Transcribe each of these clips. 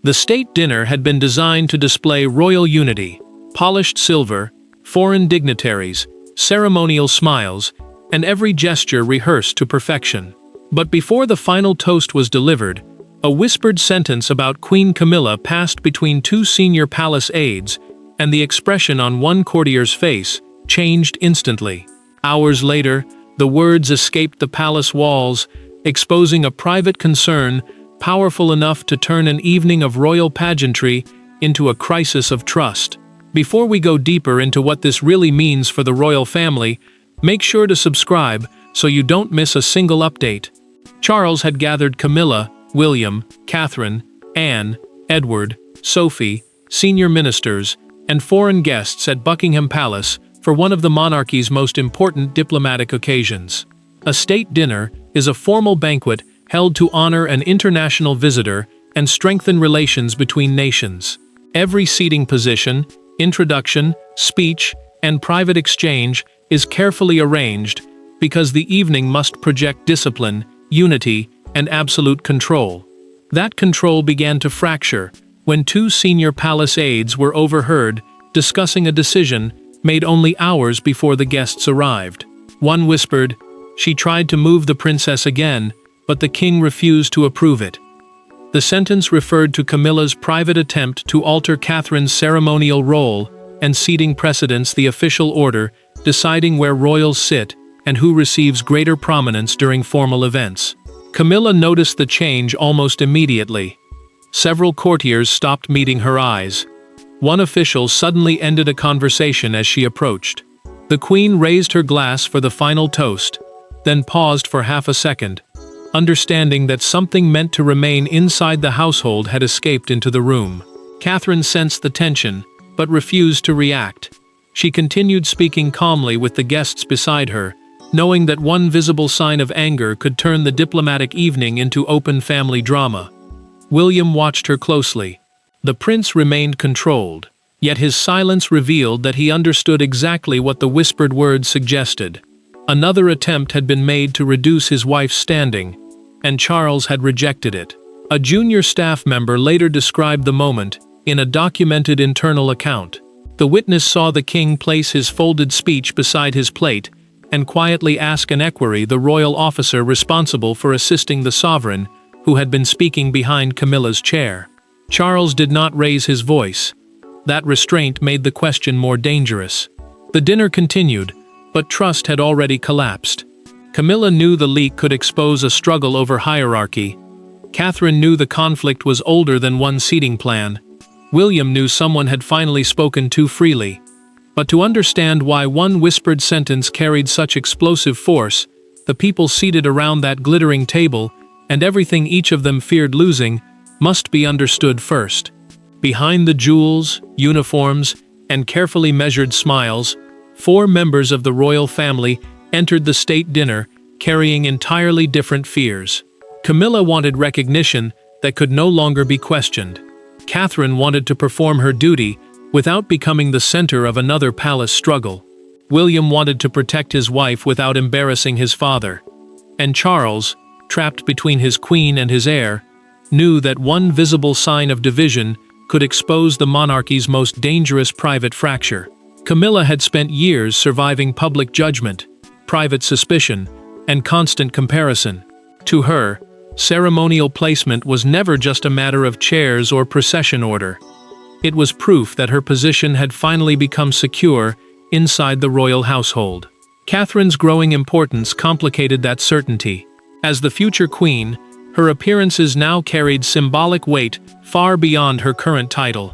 The state dinner had been designed to display royal unity, polished silver, foreign dignitaries, ceremonial smiles, and every gesture rehearsed to perfection. But before the final toast was delivered, a whispered sentence about Queen Camilla passed between two senior palace aides, and the expression on one courtier's face changed instantly. Hours later, the words escaped the palace walls, exposing a private concern powerful enough to turn an evening of royal pageantry into a crisis of trust. Before we go deeper into what this really means for the royal family, make sure to subscribe so you don't miss a single update. Charles had gathered Camilla, William, Catherine, Anne, Edward, Sophie, senior ministers, and foreign guests at Buckingham Palace for one of the monarchy's most important diplomatic occasions. A state dinner is a formal banquet held to honor an international visitor and strengthen relations between nations. Every seating position, introduction, speech, and private exchange is carefully arranged because the evening must project discipline, unity, and absolute control. That control began to fracture when two senior palace aides were overheard discussing a decision made only hours before the guests arrived. One whispered, "She tried to move the princess again, but the king refused to approve it." The sentence referred to Camilla's private attempt to alter Catherine's ceremonial role and ceding precedence the official order, deciding where royals sit and who receives greater prominence during formal events. Camilla noticed the change almost immediately. Several courtiers stopped meeting her eyes. One official suddenly ended a conversation as she approached. The queen raised her glass for the final toast, then paused for half a second, understanding that something meant to remain inside the household had escaped into the room. Catherine sensed the tension, but refused to react. She continued speaking calmly with the guests beside her, knowing that one visible sign of anger could turn the diplomatic evening into open family drama. William watched her closely. The prince remained controlled, yet his silence revealed that he understood exactly what the whispered words suggested. Another attempt had been made to reduce his wife's standing, and Charles had rejected it. A junior staff member later described the moment in a documented internal account. The witness saw the king place his folded speech beside his plate and quietly ask an equerry, the royal officer responsible for assisting the sovereign, who had been speaking behind Camilla's chair. Charles did not raise his voice. That restraint made the question more dangerous. The dinner continued, but trust had already collapsed. Camilla knew the leak could expose a struggle over hierarchy. Catherine knew the conflict was older than one seating plan. William knew someone had finally spoken too freely. But to understand why one whispered sentence carried such explosive force, the people seated around that glittering table, and everything each of them feared losing, must be understood first. Behind the jewels, uniforms, and carefully measured smiles, 4 members of the royal family entered the state dinner carrying entirely different fears. Camilla wanted recognition that could no longer be questioned. Catherine wanted to perform her duty without becoming the center of another palace struggle. William wanted to protect his wife without embarrassing his father. And Charles, trapped between his queen and his heir, knew that one visible sign of division could expose the monarchy's most dangerous private fracture. Camilla had spent years surviving public judgment, private suspicion, and constant comparison. To her, ceremonial placement was never just a matter of chairs or procession order. It was proof that her position had finally become secure inside the royal household. Catherine's growing importance complicated that certainty. As the future queen, her appearances now carried symbolic weight far beyond her current title,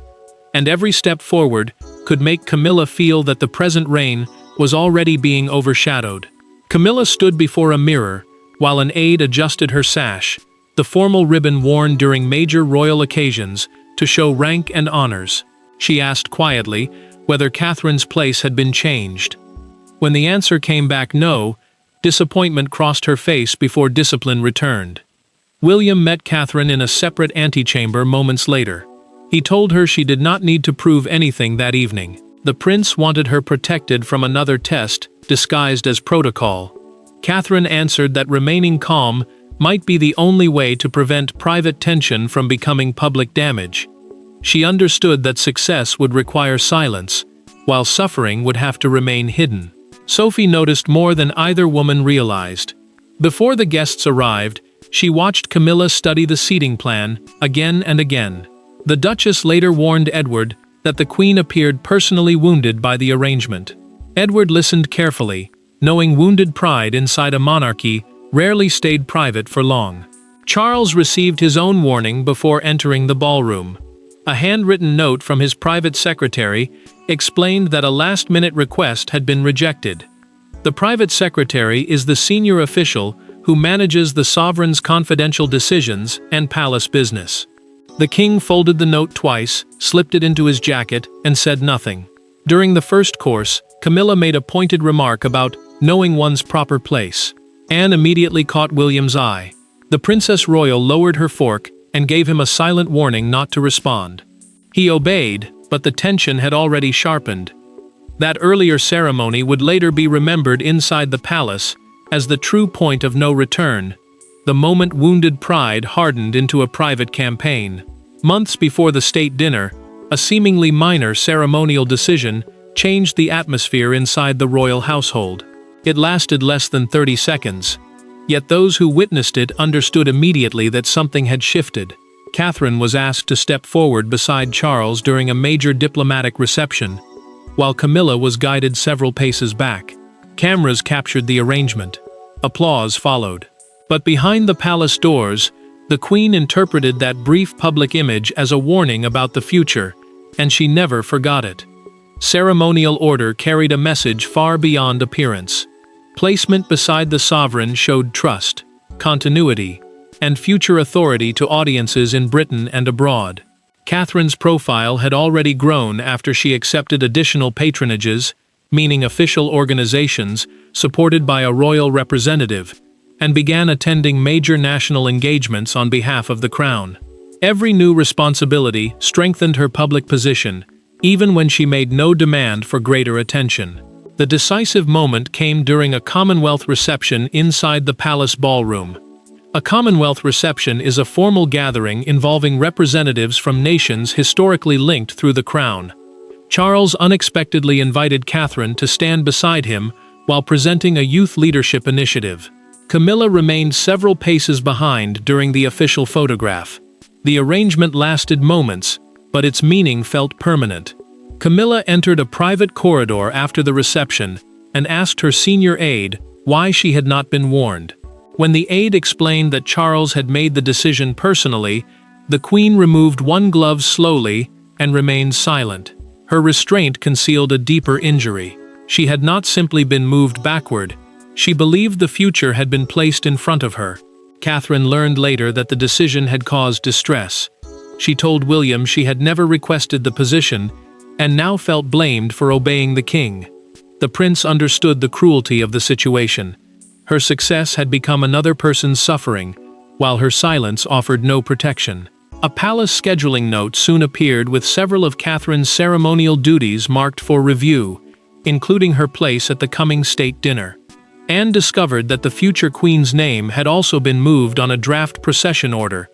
and every step forward could make Camilla feel that the present reign was already being overshadowed. Camilla stood before a mirror, while an aide adjusted her sash, the formal ribbon worn during major royal occasions to show rank and honors. She asked quietly whether Catherine's place had been changed. When the answer came back no, disappointment crossed her face before discipline returned. William met Catherine in a separate antechamber moments later. He told her she did not need to prove anything that evening. The prince wanted her protected from another test, disguised as protocol. Catherine answered that remaining calm might be the only way to prevent private tension from becoming public damage. She understood that success would require silence, while suffering would have to remain hidden. Sophie noticed more than either woman realized. Before the guests arrived, she watched Camilla study the seating plan again and again. The Duchess later warned Edward that the Queen appeared personally wounded by the arrangement. Edward listened carefully, knowing wounded pride inside a monarchy rarely stayed private for long. Charles received his own warning before entering the ballroom. A handwritten note from his private secretary explained that a last-minute request had been rejected. The private secretary is the senior official who manages the sovereign's confidential decisions and palace business. The king folded the note twice, slipped it into his jacket, and said nothing. During the first course, Camilla made a pointed remark about knowing one's proper place. Anne immediately caught William's eye. The Princess Royal lowered her fork and gave him a silent warning not to respond. He obeyed, but the tension had already sharpened. That earlier ceremony would later be remembered inside the palace as the true point of no return. The moment wounded pride hardened into a private campaign. Months before the state dinner, a seemingly minor ceremonial decision changed the atmosphere inside the royal household. It lasted less than 30 seconds. Yet those who witnessed it understood immediately that something had shifted. Catherine was asked to step forward beside Charles during a major diplomatic reception, while Camilla was guided several paces back. Cameras captured the arrangement. Applause followed. But behind the palace doors, the Queen interpreted that brief public image as a warning about the future, and she never forgot it. Ceremonial order carried a message far beyond appearance. Placement beside the sovereign showed trust, continuity, and future authority to audiences in Britain and abroad. Catherine's profile had already grown after she accepted additional patronages, meaning official organizations, supported by a royal representative, and began attending major national engagements on behalf of the crown. Every new responsibility strengthened her public position, even when she made no demand for greater attention. The decisive moment came during a Commonwealth reception inside the palace ballroom. A Commonwealth reception is a formal gathering involving representatives from nations historically linked through the crown. Charles unexpectedly invited Catherine to stand beside him while presenting a youth leadership initiative. Camilla remained several paces behind during the official photograph. The arrangement lasted moments, but its meaning felt permanent. Camilla entered a private corridor after the reception and asked her senior aide why she had not been warned. When the aide explained that Charles had made the decision personally, the Queen removed one glove slowly and remained silent. Her restraint concealed a deeper injury. She had not simply been moved backward. She believed the future had been placed in front of her. Catherine learned later that the decision had caused distress. She told William she had never requested the position and now felt blamed for obeying the king. The prince understood the cruelty of the situation. Her success had become another person's suffering, while her silence offered no protection. A palace scheduling note soon appeared with several of Catherine's ceremonial duties marked for review, including her place at the coming state dinner. Anne discovered that the future queen's name had also been moved on a draft procession order,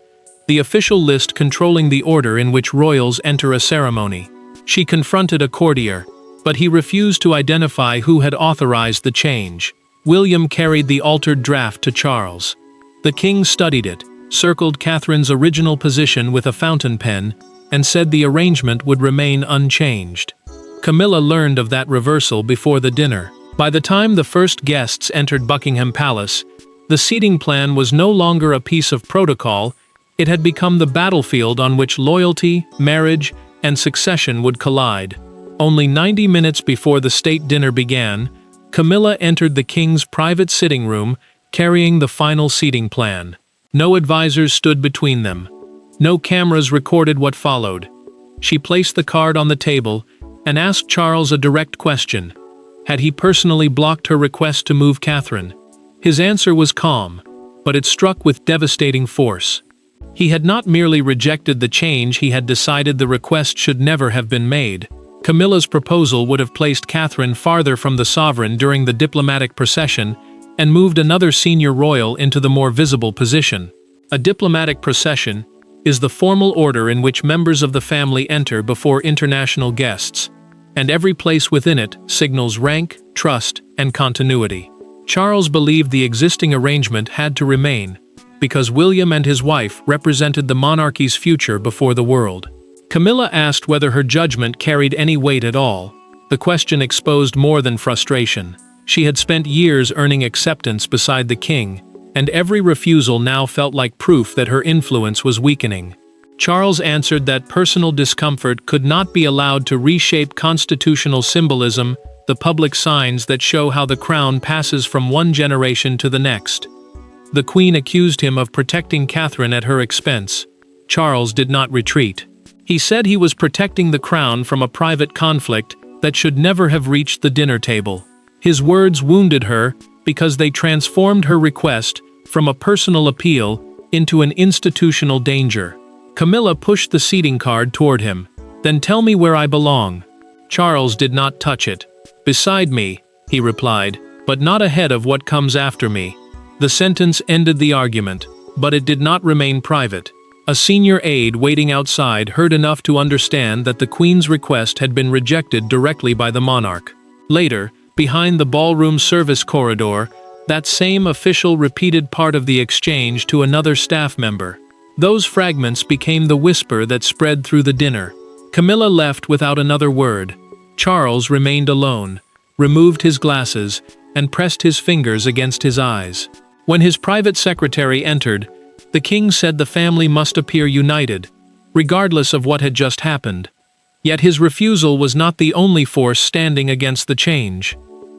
the official list controlling the order in which royals enter a ceremony. She confronted a courtier, but he refused to identify who had authorized the change. William carried the altered draft to Charles. The king studied it, circled Catherine's original position with a fountain pen, and said the arrangement would remain unchanged. Camilla learned of that reversal before the dinner. By the time the first guests entered Buckingham Palace, the seating plan was no longer a piece of protocol. It had become the battlefield on which loyalty, marriage, and succession would collide. Only 90 minutes before the state dinner began, Camilla entered the king's private sitting room, carrying the final seating plan. No advisors stood between them. No cameras recorded what followed. She placed the card on the table and asked Charles a direct question. Had he personally blocked her request to move Catherine? His answer was calm, but it struck with devastating force. He had not merely rejected the change, he had decided the request should never have been made. Camilla's proposal would have placed Catherine farther from the sovereign during the diplomatic procession and moved another senior royal into the more visible position. A diplomatic procession is the formal order in which members of the family enter before international guests, and every place within it signals rank, trust, and continuity. Charles believed the existing arrangement had to remain, because William and his wife represented the monarchy's future before the world. Camilla asked whether her judgment carried any weight at all. The question exposed more than frustration. She had spent years earning acceptance beside the king, and every refusal now felt like proof that her influence was weakening. Charles answered that personal discomfort could not be allowed to reshape constitutional symbolism, the public signs that show how the crown passes from one generation to the next. The Queen accused him of protecting Catherine at her expense. Charles did not retreat. He said he was protecting the crown from a private conflict that should never have reached the dinner table. His words wounded her because they transformed her request from a personal appeal into an institutional danger. Camilla pushed the seating card toward him. "Then tell me where I belong." Charles did not touch it. "Beside me," he replied, "but not ahead of what comes after me." The sentence ended the argument, but it did not remain private. A senior aide waiting outside heard enough to understand that the Queen's request had been rejected directly by the monarch. Later, behind the ballroom service corridor, that same official repeated part of the exchange to another staff member. Those fragments became the whisper that spread through the dinner. Camilla left without another word. Charles remained alone, removed his glasses, and pressed his fingers against his eyes. When his private secretary entered, the king said the family must appear united, regardless of what had just happened. Yet his refusal was not the only force standing against the change.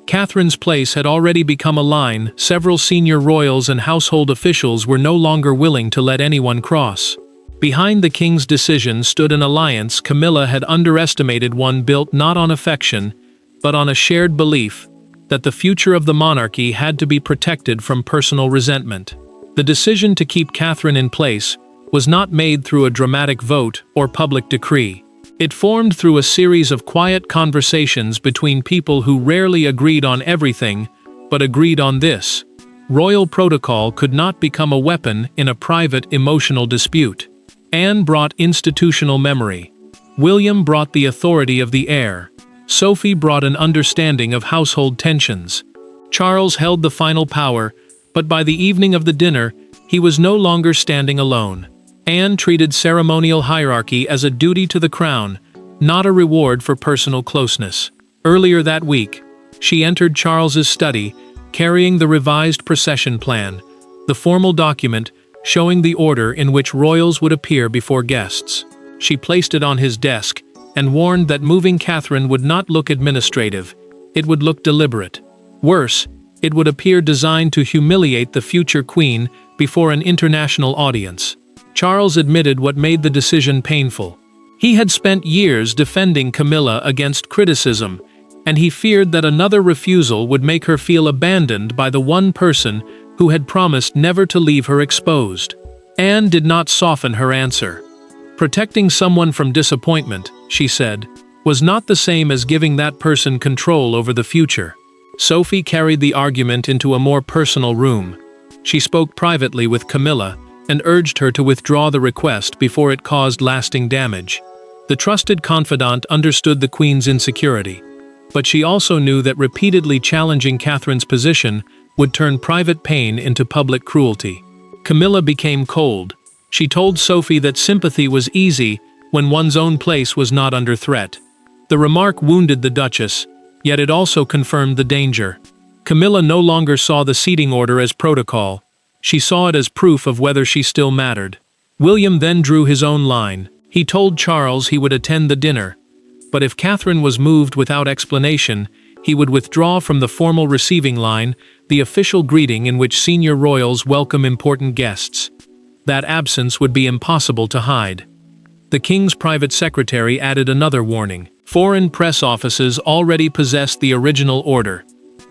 Catherine's place had already become a line. Several senior royals and household officials were no longer willing to let anyone cross. Behind the king's decision stood an alliance Camilla had underestimated, one built not on affection, but on a shared belief that the future of the monarchy had to be protected from personal resentment. The decision to keep Catherine in place was not made through a dramatic vote or public decree. It formed through a series of quiet conversations between people who rarely agreed on everything, but agreed on this: royal protocol could not become a weapon in a private, emotional dispute. Anne brought institutional memory. William brought the authority of the heir. Sophie brought an understanding of household tensions. Charles held the final power, but by the evening of the dinner, he was no longer standing alone. Anne treated ceremonial hierarchy as a duty to the crown, not a reward for personal closeness. Earlier that week, she entered Charles's study, carrying the revised procession plan, the formal document showing the order in which royals would appear before guests. She placed it on his desk and warned that moving Catherine would not look administrative, it would look deliberate. Worse, it would appear designed to humiliate the future queen before an international audience. Charles admitted what made the decision painful. He had spent years defending Camilla against criticism, and he feared that another refusal would make her feel abandoned by the one person who had promised never to leave her exposed. Anne did not soften her answer. Protecting someone from disappointment, she said, was not the same as giving that person control over the future. Sophie carried the argument into a more personal room. She spoke privately with Camilla and urged her to withdraw the request before it caused lasting damage. The trusted confidant understood the Queen's insecurity, but she also knew that repeatedly challenging Catherine's position would turn private pain into public cruelty. Camilla became cold. She told Sophie that sympathy was easy when one's own place was not under threat. The remark wounded the Duchess, yet it also confirmed the danger. Camilla no longer saw the seating order as protocol. She saw it as proof of whether she still mattered. William then drew his own line. He told Charles he would attend the dinner, but if Catherine was moved without explanation, he would withdraw from the formal receiving line, the official greeting in which senior royals welcome important guests. That absence would be impossible to hide. The king's private secretary added another warning. Foreign press offices already possessed the original order,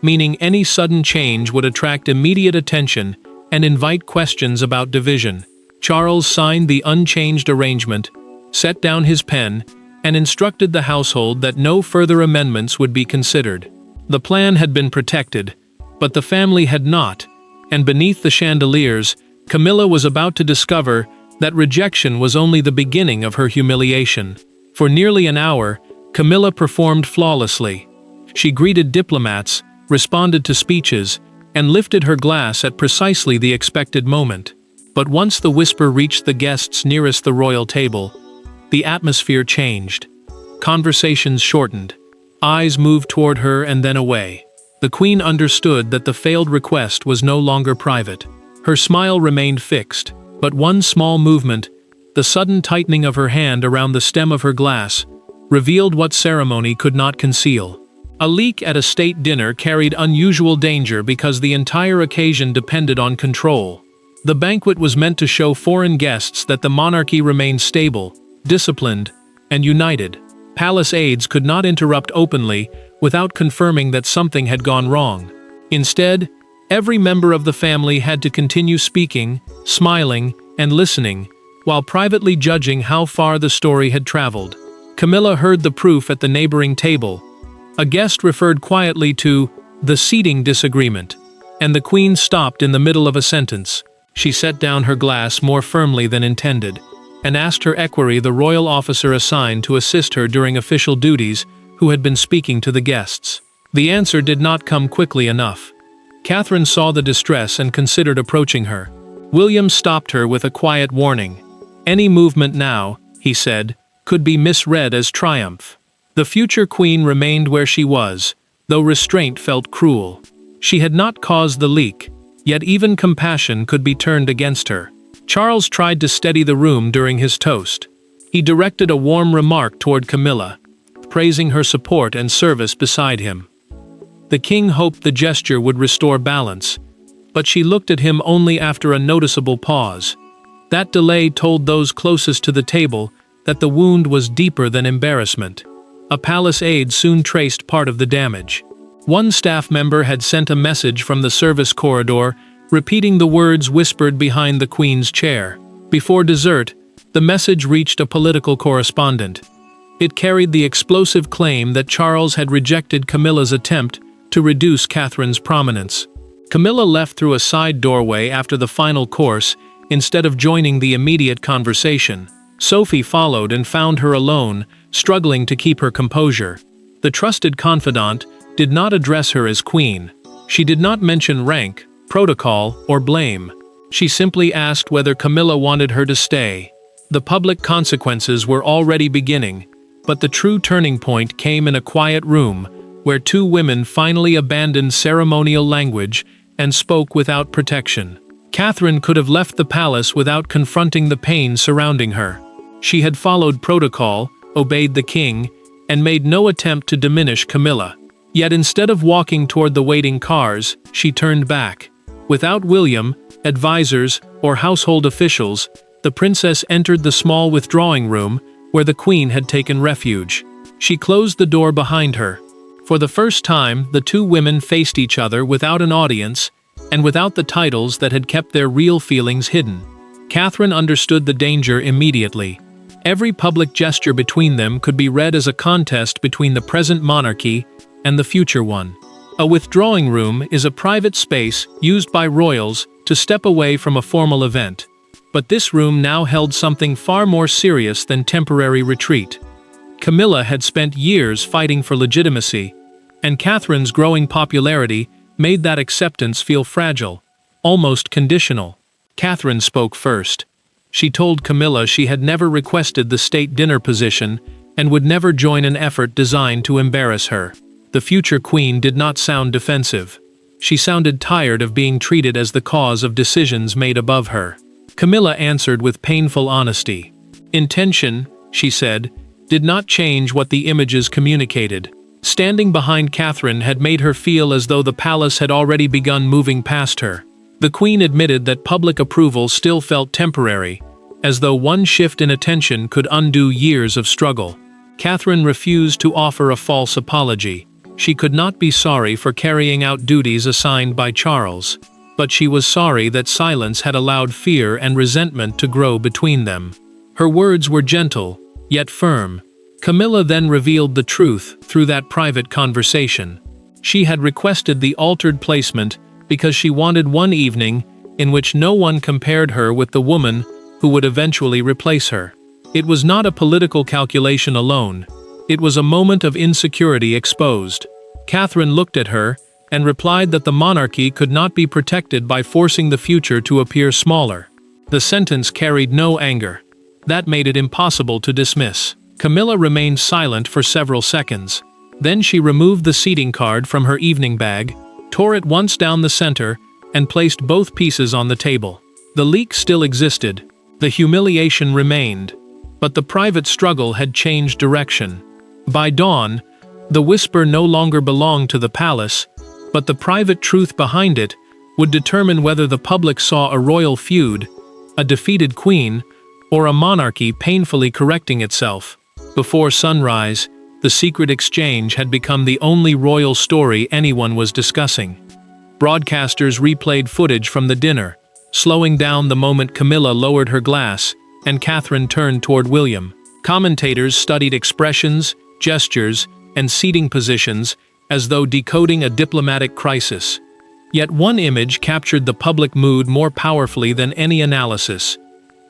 meaning any sudden change would attract immediate attention and invite questions about division. Charles signed the unchanged arrangement, set down his pen, and instructed the household that no further amendments would be considered. The plan had been protected, But the family had not, and beneath the chandeliers, Camilla was about to discover that rejection was only the beginning of her humiliation. For nearly an hour, Camilla performed flawlessly. She greeted diplomats, responded to speeches, and lifted her glass at precisely the expected moment. But once the whisper reached the guests nearest the royal table, the atmosphere changed. Conversations shortened. Eyes moved toward her and then away. The queen understood that the failed request was no longer private. Her smile remained fixed, but one small movement, the sudden tightening of her hand around the stem of her glass, revealed what ceremony could not conceal. A leak at a state dinner carried unusual danger because the entire occasion depended on control. The banquet was meant to show foreign guests that the monarchy remained stable, disciplined, and united. Palace aides could not interrupt openly without confirming that something had gone wrong. Instead, every member of the family had to continue speaking, smiling, and listening, while privately judging how far the story had traveled. Camilla heard the proof at the neighboring table. A guest referred quietly to the seating disagreement, and the queen stopped in the middle of a sentence. She set down her glass more firmly than intended, and asked her equerry, the royal officer assigned to assist her during official duties, who had been speaking to the guests. The answer did not come quickly enough. Catherine saw the distress and considered approaching her. William stopped her with a quiet warning. Any movement now, he said, could be misread as triumph. The future queen remained where she was, though restraint felt cruel. She had not caused the leak, yet even compassion could be turned against her. Charles tried to steady the room during his toast. He directed a warm remark toward Camilla, praising her support and service beside him. The king hoped the gesture would restore balance, but she looked at him only after a noticeable pause. That delay told those closest to the table that the wound was deeper than embarrassment. A palace aide soon traced part of the damage. One staff member had sent a message from the service corridor, repeating the words whispered behind the queen's chair. Before dessert, the message reached a political correspondent. It carried the explosive claim that Charles had rejected Camilla's attempt to reduce Catherine's prominence. Camilla left through a side doorway after the final course, instead of joining the immediate conversation. Sophie followed and found her alone, struggling to keep her composure. The trusted confidant did not address her as queen. She did not mention rank, protocol, or blame. She simply asked whether Camilla wanted her to stay. The public consequences were already beginning, but the true turning point came in a quiet room, where two women finally abandoned ceremonial language and spoke without protection. Catherine could have left the palace without confronting the pain surrounding her. She had followed protocol, obeyed the king, and made no attempt to diminish Camilla. Yet instead of walking toward the waiting cars, she turned back. Without William, advisors, or household officials, the princess entered the small withdrawing room where the queen had taken refuge. She closed the door behind her. For the first time, the two women faced each other without an audience, and without the titles that had kept their real feelings hidden. Catherine understood the danger immediately. Every public gesture between them could be read as a contest between the present monarchy and the future one. A withdrawing room is a private space used by royals to step away from a formal event. But this room now held something far more serious than temporary retreat. Camilla had spent years fighting for legitimacy, and Catherine's growing popularity made that acceptance feel fragile, almost conditional. Catherine spoke first. She told Camilla she had never requested the state dinner position and would never join an effort designed to embarrass her. The future queen did not sound defensive. She sounded tired of being treated as the cause of decisions made above her. Camilla answered with painful honesty. Intention, she said, did not change what the images communicated. Standing behind Catherine had made her feel as though the palace had already begun moving past her. The queen admitted that public approval still felt temporary, as though one shift in attention could undo years of struggle. Catherine refused to offer a false apology. She could not be sorry for carrying out duties assigned by Charles, but she was sorry that silence had allowed fear and resentment to grow between them. Her words were gentle, yet firm. Camilla then revealed the truth through that private conversation. She had requested the altered placement because she wanted one evening in which no one compared her with the woman who would eventually replace her. It was not a political calculation alone. It was a moment of insecurity exposed. Catherine looked at her and replied that the monarchy could not be protected by forcing the future to appear smaller. The sentence carried no anger. That made it impossible to dismiss. Camilla remained silent for several seconds. Then she removed the seating card from her evening bag, tore it once down the center, and placed both pieces on the table. The leak still existed. The humiliation remained. But the private struggle had changed direction. By dawn, the whisper no longer belonged to the palace, but the private truth behind it would determine whether the public saw a royal feud, a defeated queen, or a monarchy painfully correcting itself. Before sunrise, the secret exchange had become the only royal story anyone was discussing. Broadcasters replayed footage from the dinner, slowing down the moment Camilla lowered her glass and Catherine turned toward William. Commentators studied expressions, gestures, and seating positions as though decoding a diplomatic crisis. Yet one image captured the public mood more powerfully than any analysis.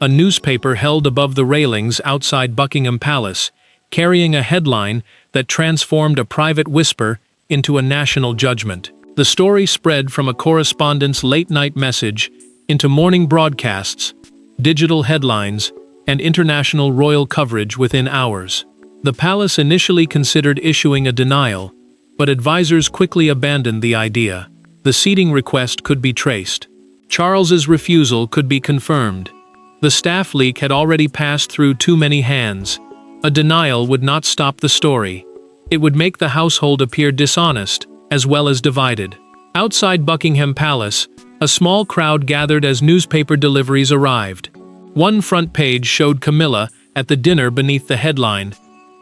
A newspaper held above the railings outside Buckingham Palace, carrying a headline that transformed a private whisper into a national judgment. The story spread from a correspondent's late-night message into morning broadcasts, digital headlines, and international royal coverage within hours. The palace initially considered issuing a denial, but advisors quickly abandoned the idea. The seating request could be traced. Charles's refusal could be confirmed. The staff leak had already passed through too many hands. A denial would not stop the story. It would make the household appear dishonest, as well as divided. Outside Buckingham Palace, a small crowd gathered as newspaper deliveries arrived. One front page showed Camilla at the dinner beneath the headline,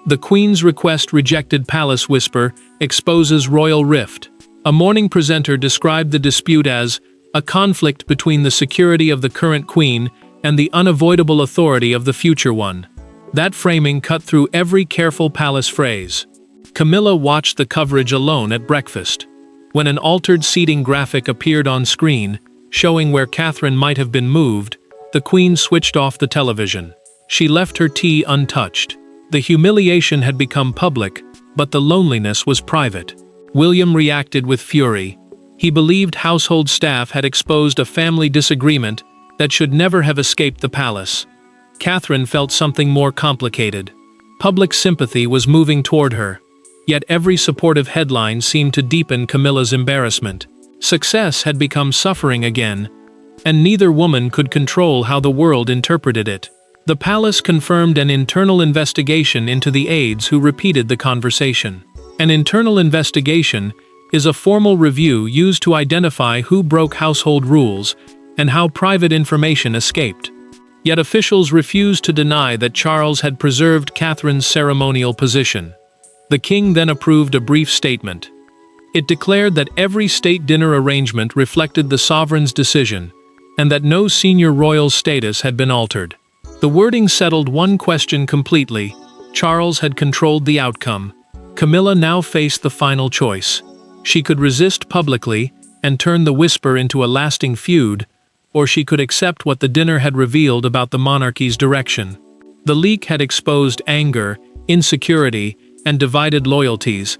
"The Queen's Request Rejected Palace Whisper Exposes Royal Rift." A morning presenter described the dispute as a conflict between the security of the current queen and the unavoidable authority of the future one. That framing cut through every careful palace phrase. Camilla watched the coverage alone at breakfast. When an altered seating graphic appeared on screen, showing where Catherine might have been moved, the queen switched off the television. She left her tea untouched. The humiliation had become public, but the loneliness was private. William reacted with fury. He believed household staff had exposed a family disagreement that should never have escaped the palace. Catherine felt something more complicated. Public sympathy was moving toward her. Yet every supportive headline seemed to deepen Camilla's embarrassment. Success had become suffering again, and neither woman could control how the world interpreted it. The palace confirmed an internal investigation into the aides who repeated the conversation. An internal investigation is a formal review used to identify who broke household rules and how private information escaped. Yet officials refused to deny that Charles had preserved Catherine's ceremonial position. The king then approved a brief statement. It declared that every state dinner arrangement reflected the sovereign's decision, and that no senior royal status had been altered. The wording settled one question completely. Charles had controlled the outcome. Camilla now faced the final choice. She could resist publicly and turn the whisper into a lasting feud, or she could accept what the dinner had revealed about the monarchy's direction. The leak had exposed anger, insecurity, and divided loyalties,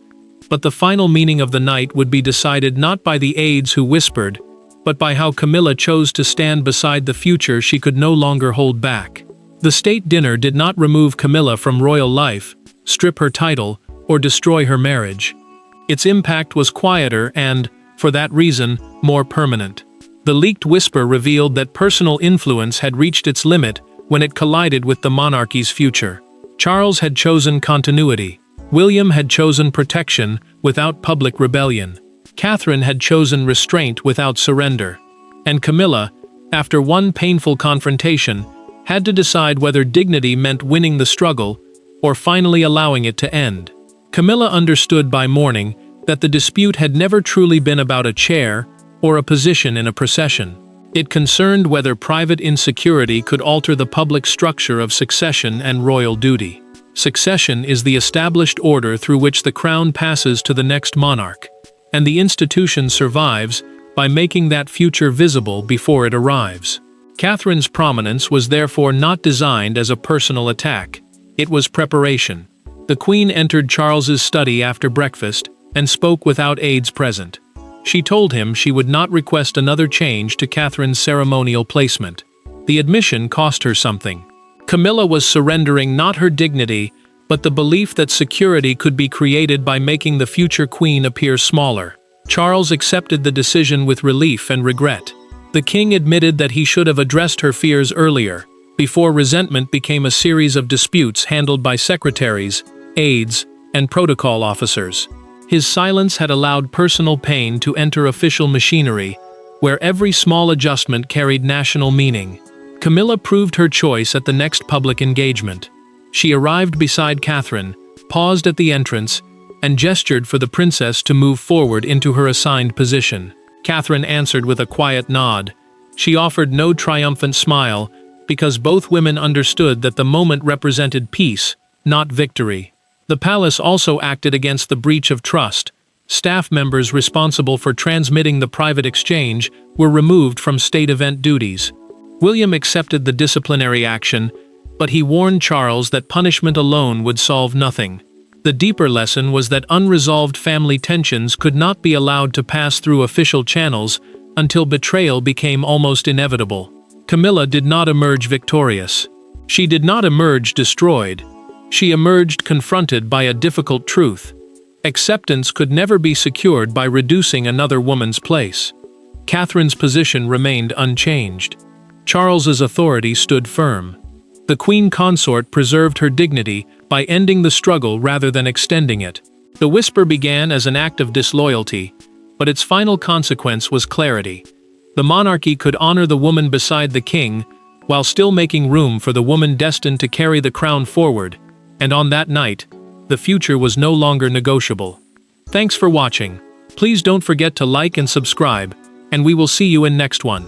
but the final meaning of the night would be decided not by the aides who whispered, but by how Camilla chose to stand beside the future she could no longer hold back. The state dinner did not remove Camilla from royal life, strip her title, or destroy her marriage. Its impact was quieter and, for that reason, more permanent. The leaked whisper revealed that personal influence had reached its limit when it collided with the monarchy's future. Charles had chosen continuity. William had chosen protection without public rebellion. Catherine had chosen restraint without surrender. And Camilla, after one painful confrontation, had to decide whether dignity meant winning the struggle or finally allowing it to end. Camilla understood by morning that the dispute had never truly been about a chair or a position in a procession. It concerned whether private insecurity could alter the public structure of succession and royal duty. Succession is the established order through which the crown passes to the next monarch. and the institution survives by making that future visible before it arrives. Catherine's prominence was therefore not designed as a personal attack. It was preparation. The Queen entered Charles's study after breakfast and spoke without aides present. She told him she would not request another change to Catherine's ceremonial placement. The admission cost her something. Camilla was surrendering not her dignity, but the belief that security could be created by making the future queen appear smaller. Charles accepted the decision with relief and regret. The king admitted that he should have addressed her fears earlier, before resentment became a series of disputes handled by secretaries, aides, and protocol officers. His silence had allowed personal pain to enter official machinery, where every small adjustment carried national meaning. Camilla proved her choice at the next public engagement. She arrived beside Catherine, paused at the entrance, and gestured for the princess to move forward into her assigned position. Catherine answered with a quiet nod. She offered no triumphant smile, because both women understood that the moment represented peace, not victory. The palace also acted against the breach of trust. Staff members responsible for transmitting the private exchange were removed from state event duties. William accepted the disciplinary action, but he warned Charles that punishment alone would solve nothing. The deeper lesson was that unresolved family tensions could not be allowed to pass through official channels until betrayal became almost inevitable. Camilla did not emerge victorious. She did not emerge destroyed. She emerged confronted by a difficult truth. Acceptance could never be secured by reducing another woman's place. Catherine's position remained unchanged. Charles's authority stood firm. The queen consort preserved her dignity by ending the struggle rather than extending it. The whisper began as an act of disloyalty, but its final consequence was clarity. The monarchy could honor the woman beside the king, while still making room for the woman destined to carry the crown forward, and on that night, the future was no longer negotiable. Thanks for watching. Please don't forget to like and subscribe, and we will see you in next one.